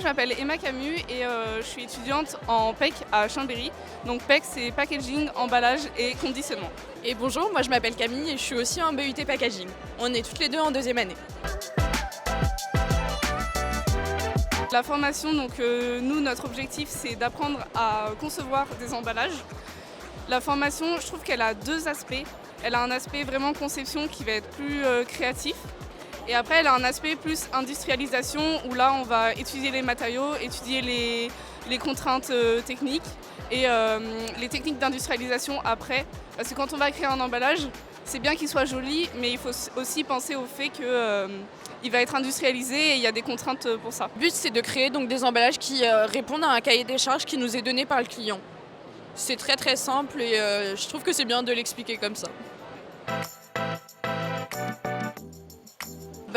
je m'appelle Emma Camus et je suis étudiante en PEC à Chambéry. Donc PEC, c'est packaging, emballage et conditionnement. Et bonjour, moi je m'appelle Camille et je suis aussi en BUT packaging. On est toutes les deux en deuxième année. La formation, donc nous, notre objectif, c'est d'apprendre à concevoir des emballages. La formation, je trouve qu'elle a deux aspects. Elle a un aspect vraiment conception qui va être plus créatif. Et après, elle a un aspect plus industrialisation où là, on va étudier les matériaux, étudier les contraintes techniques et les techniques d'industrialisation après. Parce que quand on va créer un emballage, c'est bien qu'il soit joli, mais il faut aussi penser au fait qu'il va être industrialisé et il y a des contraintes pour ça. Le but, c'est de créer donc des emballages qui répondent à un cahier des charges qui nous est donné par le client. C'est très très simple et je trouve que c'est bien de l'expliquer comme ça.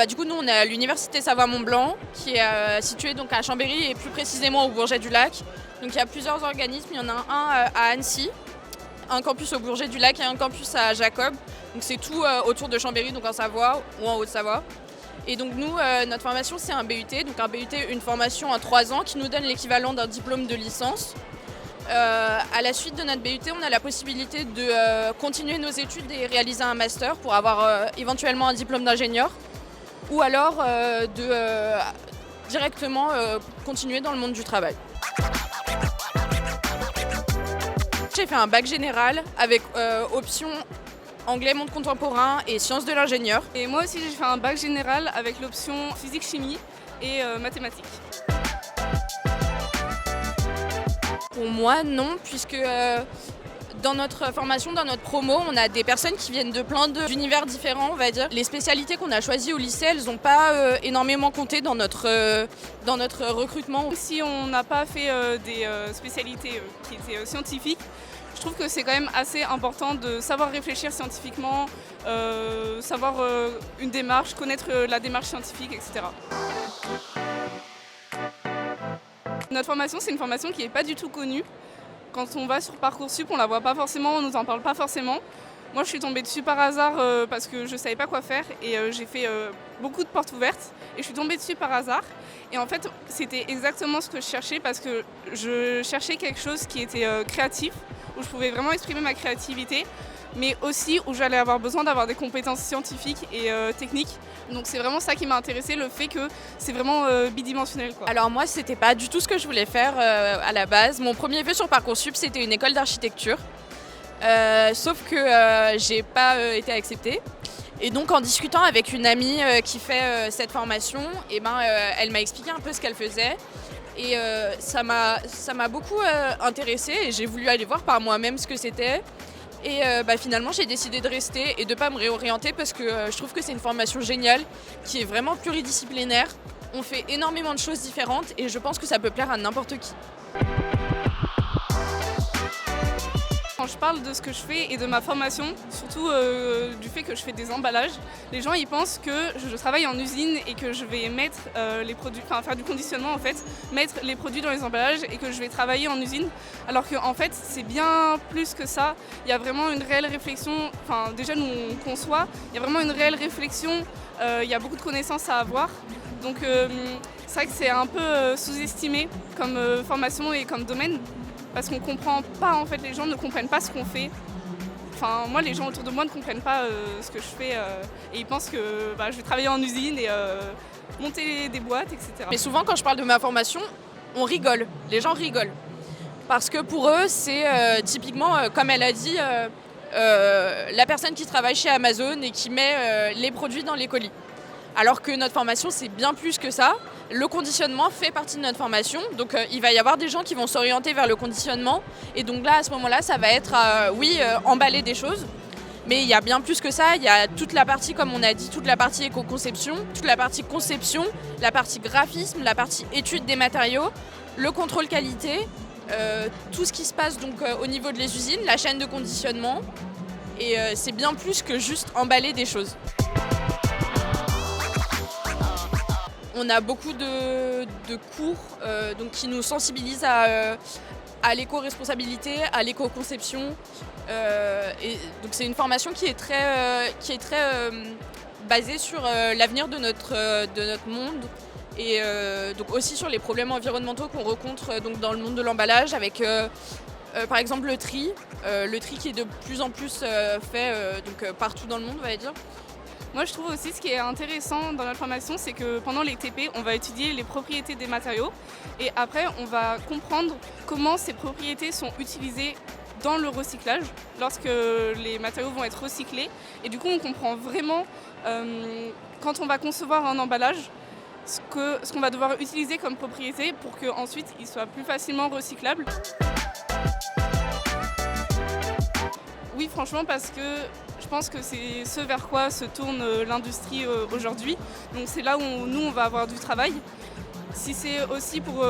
Du coup, nous, on est à l'université Savoie-Mont-Blanc, qui est située donc à Chambéry et plus précisément au Bourget-du-Lac. Donc il y a plusieurs organismes, il y en a un à Annecy, un campus au Bourget-du-Lac et un campus à Jacob. Donc c'est tout autour de Chambéry, donc en Savoie ou en Haute-Savoie. Et donc nous, notre formation, c'est un BUT, donc un BUT, une formation en 3 ans qui nous donne l'équivalent d'un diplôme de licence. À la suite de notre BUT, on a la possibilité de continuer nos études et réaliser un master pour avoir éventuellement un diplôme d'ingénieur ou alors de directement continuer dans le monde du travail. J'ai fait un bac général avec option anglais monde contemporain et sciences de l'ingénieur. Et moi aussi, j'ai fait un bac général avec l'option physique-chimie et mathématiques. Pour moi, non, puisque dans notre formation, dans notre promo, on a des personnes qui viennent de plein d'univers différents, on va dire. Les spécialités qu'on a choisies au lycée, elles n'ont pas énormément compté dans notre recrutement. Si on n'a pas fait des spécialités qui étaient scientifiques, je trouve que c'est quand même assez important de savoir réfléchir scientifiquement, savoir une démarche, connaître la démarche scientifique, etc. Notre formation, c'est une formation qui n'est pas du tout connue. Quand on va sur Parcoursup, on ne la voit pas forcément, on ne nous en parle pas forcément. Moi, je suis tombée dessus par hasard parce que je ne savais pas quoi faire et j'ai fait beaucoup de portes ouvertes et je suis tombée dessus par hasard. Et en fait, c'était exactement ce que je cherchais parce que je cherchais quelque chose qui était créatif, où je pouvais vraiment exprimer ma créativité, mais aussi où j'allais avoir besoin d'avoir des compétences scientifiques et techniques. Donc c'est vraiment ça qui m'a intéressée, le fait que c'est vraiment bidimensionnel, quoi. Alors moi, c'était pas du tout ce que je voulais faire à la base. Mon premier vœu sur Parcoursup, c'était une école d'architecture. Sauf que j'ai pas été acceptée. Et donc en discutant avec une amie qui fait cette formation, elle m'a expliqué un peu ce qu'elle faisait. Et ça m'a beaucoup intéressée et j'ai voulu aller voir par moi-même ce que c'était. Et finalement, j'ai décidé de rester et de ne pas me réorienter parce que je trouve que c'est une formation géniale qui est vraiment pluridisciplinaire. On fait énormément de choses différentes et je pense que ça peut plaire à n'importe qui. Quand je parle de ce que je fais et de ma formation, surtout du fait que je fais des emballages, les gens ils pensent que je travaille en usine et que je vais mettre les produits, faire du conditionnement en fait, mettre les produits dans les emballages et que je vais travailler en usine. Alors qu'en fait c'est bien plus que ça. Il y a vraiment une réelle réflexion, déjà nous on conçoit, il y a vraiment une réelle réflexion, il y a beaucoup de connaissances à avoir. Donc c'est vrai que c'est un peu sous-estimé comme formation et comme domaine. Parce qu'on comprend pas, en fait, les gens ne comprennent pas ce qu'on fait. Moi, les gens autour de moi ne comprennent pas ce que je fais et ils pensent que je vais travailler en usine et monter des boîtes, etc. Mais souvent, quand je parle de ma formation, on rigole. Les gens rigolent. Parce que pour eux, c'est typiquement, comme elle a dit, la personne qui travaille chez Amazon et qui met les produits dans les colis. Alors que notre formation, c'est bien plus que ça. Le conditionnement fait partie de notre formation. Donc il va y avoir des gens qui vont s'orienter vers le conditionnement. Et donc là, à ce moment-là, ça va être, emballer des choses. Mais il y a bien plus que ça. Il y a toute la partie, comme on a dit, toute la partie éco-conception, toute la partie conception, la partie graphisme, la partie étude des matériaux, le contrôle qualité, tout ce qui se passe donc, au niveau de les usines, la chaîne de conditionnement. Et c'est bien plus que juste emballer des choses. On a beaucoup de cours qui nous sensibilisent à l'éco-responsabilité, à l'éco-conception. Et donc c'est une formation qui est très basée sur l'avenir de notre monde Et donc aussi sur les problèmes environnementaux qu'on rencontre donc dans le monde de l'emballage avec par exemple le tri qui est de plus en plus fait partout dans le monde, on va dire. Moi, je trouve aussi ce qui est intéressant dans notre formation, c'est que pendant les TP, on va étudier les propriétés des matériaux et après, on va comprendre comment ces propriétés sont utilisées dans le recyclage lorsque les matériaux vont être recyclés. Et du coup, on comprend vraiment, quand on va concevoir un emballage, ce qu'on va devoir utiliser comme propriété pour qu'ensuite, il soit plus facilement recyclable. Oui, franchement, parce que je pense que c'est ce vers quoi se tourne l'industrie aujourd'hui. Donc c'est là où nous, on va avoir du travail. Si c'est aussi pour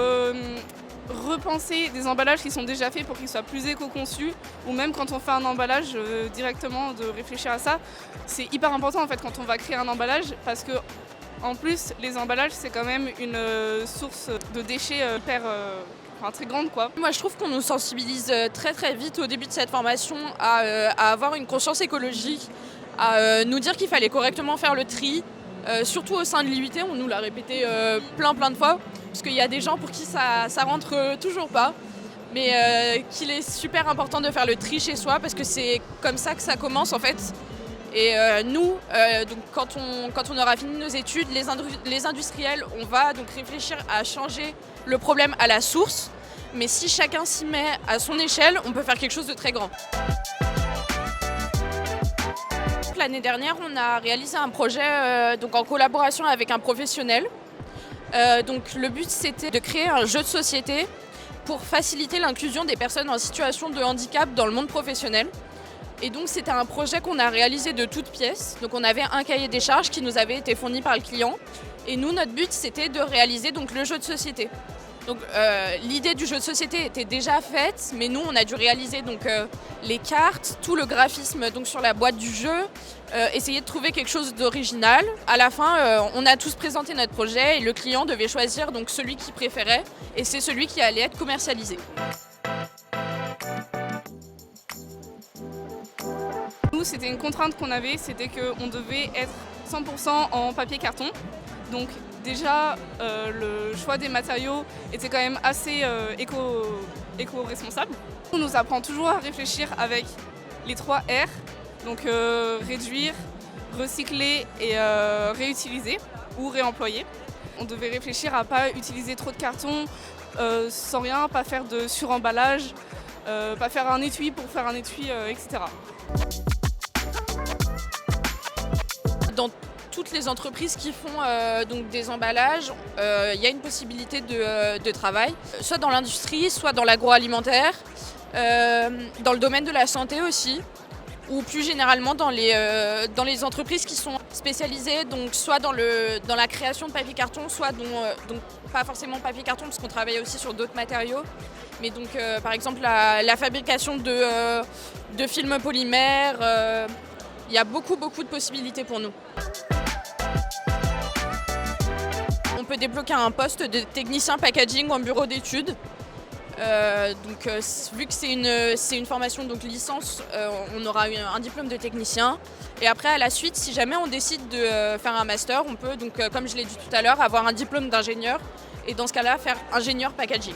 repenser des emballages qui sont déjà faits pour qu'ils soient plus éco-conçus, ou même quand on fait un emballage directement, de réfléchir à ça, c'est hyper important en fait quand on va créer un emballage, parce que en plus, les emballages, c'est quand même une source de déchets très grande, quoi. Moi, je trouve qu'on nous sensibilise très très vite au début de cette formation à avoir une conscience écologique, à nous dire qu'il fallait correctement faire le tri, surtout au sein de l'IUT, on nous l'a répété plein de fois, parce qu'il y a des gens pour qui ça rentre toujours pas, mais qu'il est super important de faire le tri chez soi, parce que c'est comme ça que ça commence en fait. Et nous, donc quand on aura fini nos études, les industriels, on va donc réfléchir à changer le problème à la source. Mais si chacun s'y met à son échelle, on peut faire quelque chose de très grand. L'année dernière, on a réalisé un projet donc en collaboration avec un professionnel. Donc le but, c'était de créer un jeu de société pour faciliter l'inclusion des personnes en situation de handicap dans le monde professionnel. Et donc c'était un projet qu'on a réalisé de toutes pièces. Donc on avait un cahier des charges qui nous avait été fourni par le client. Et nous, notre but, c'était de réaliser donc le jeu de société. Donc l'idée du jeu de société était déjà faite, mais nous, on a dû réaliser donc les cartes, tout le graphisme donc sur la boîte du jeu, essayer de trouver quelque chose d'original. À la fin, on a tous présenté notre projet et le client devait choisir donc celui qu'il préférait, et c'est celui qui allait être commercialisé. Nous, c'était une contrainte qu'on avait, c'était qu'on devait être 100% en papier-carton. Donc déjà, le choix des matériaux était quand même assez éco-responsable. On nous apprend toujours à réfléchir avec les 3 R, donc réduire, recycler et réutiliser ou réemployer. On devait réfléchir à ne pas utiliser trop de carton sans rien, pas faire de suremballage, pas faire un étui pour faire un étui, etc. Dans toutes les entreprises qui font donc des emballages, il y a une possibilité de travail, soit dans l'industrie, soit dans l'agroalimentaire, dans le domaine de la santé aussi, ou plus généralement dans les entreprises qui sont spécialisées, donc soit dans la création de papier-carton, soit donc pas forcément papier-carton parce qu'on travaille aussi sur d'autres matériaux, mais donc par exemple la fabrication de films polymères. Il y a beaucoup de possibilités pour nous. On peut débloquer un poste de technicien packaging en bureau d'études. Vu que c'est une formation donc licence, on aura un diplôme de technicien. Et après, à la suite, si jamais on décide de faire un master, on peut, donc, comme je l'ai dit tout à l'heure, avoir un diplôme d'ingénieur et dans ce cas-là, faire ingénieur packaging.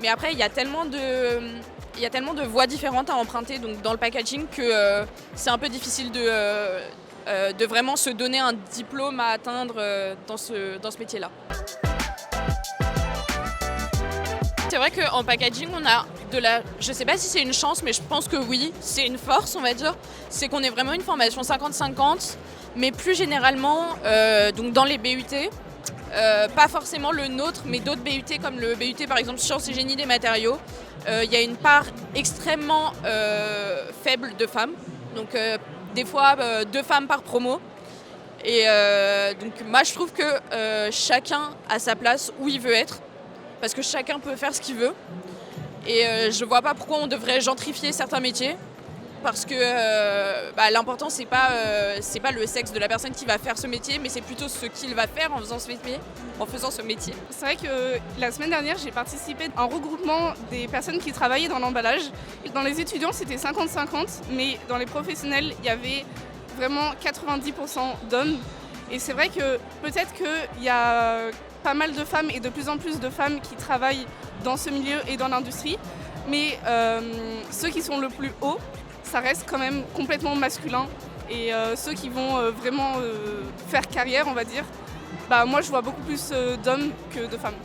Mais après, il y a tellement de voies différentes à emprunter donc, dans le packaging que c'est un peu difficile de vraiment se donner un diplôme à atteindre dans ce métier-là. C'est vrai qu'en packaging, on a je ne sais pas si c'est une chance, mais je pense que oui, c'est une force, on va dire. C'est qu'on est vraiment une formation 50-50, mais plus généralement, donc dans les BUT, pas forcément le nôtre, mais d'autres BUT comme le BUT par exemple Sciences et Génie des matériaux, il y a une part extrêmement faible de femmes, donc des fois 2 femmes par promo. Et donc moi je trouve que chacun a sa place où il veut être, parce que chacun peut faire ce qu'il veut. Et je vois pas pourquoi on devrait gentrifier certains métiers, parce que l'important c'est pas le sexe de la personne qui va faire ce métier, mais c'est plutôt ce qu'il va faire en faisant ce métier. C'est vrai que la semaine dernière, j'ai participé à un regroupement des personnes qui travaillaient dans l'emballage. Dans les étudiants, c'était 50-50, mais dans les professionnels, il y avait vraiment 90% d'hommes. Et c'est vrai que peut-être qu'il y a pas mal de femmes et de plus en plus de femmes qui travaillent dans ce milieu et dans l'industrie, mais ceux qui sont le plus haut, ça reste quand même complètement masculin. Et ceux qui vont vraiment faire carrière, on va dire, bah, moi je vois beaucoup plus d'hommes que de femmes.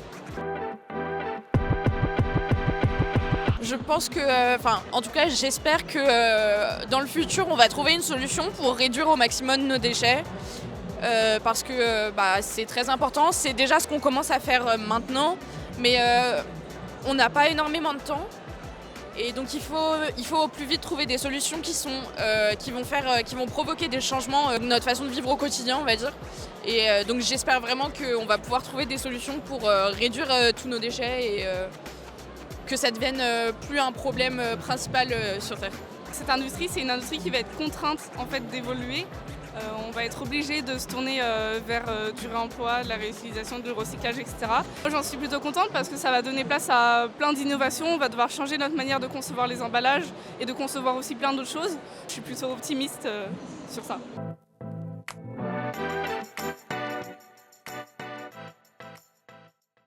Je pense que, en tout cas, j'espère que dans le futur, on va trouver une solution pour réduire au maximum nos déchets. Parce que c'est très important. C'est déjà ce qu'on commence à faire maintenant, mais on n'a pas énormément de temps. Et donc il faut au plus vite trouver des solutions qui vont provoquer des changements de notre façon de vivre au quotidien, on va dire. Et donc j'espère vraiment qu'on va pouvoir trouver des solutions pour réduire tous nos déchets et que ça devienne plus un problème principal sur Terre. Cette industrie, c'est une industrie qui va être contrainte en fait d'évoluer. On va être obligé de se tourner vers du réemploi, de la réutilisation, du recyclage, etc. Moi, j'en suis plutôt contente parce que ça va donner place à plein d'innovations. On va devoir changer notre manière de concevoir les emballages et de concevoir aussi plein d'autres choses. Je suis plutôt optimiste sur ça.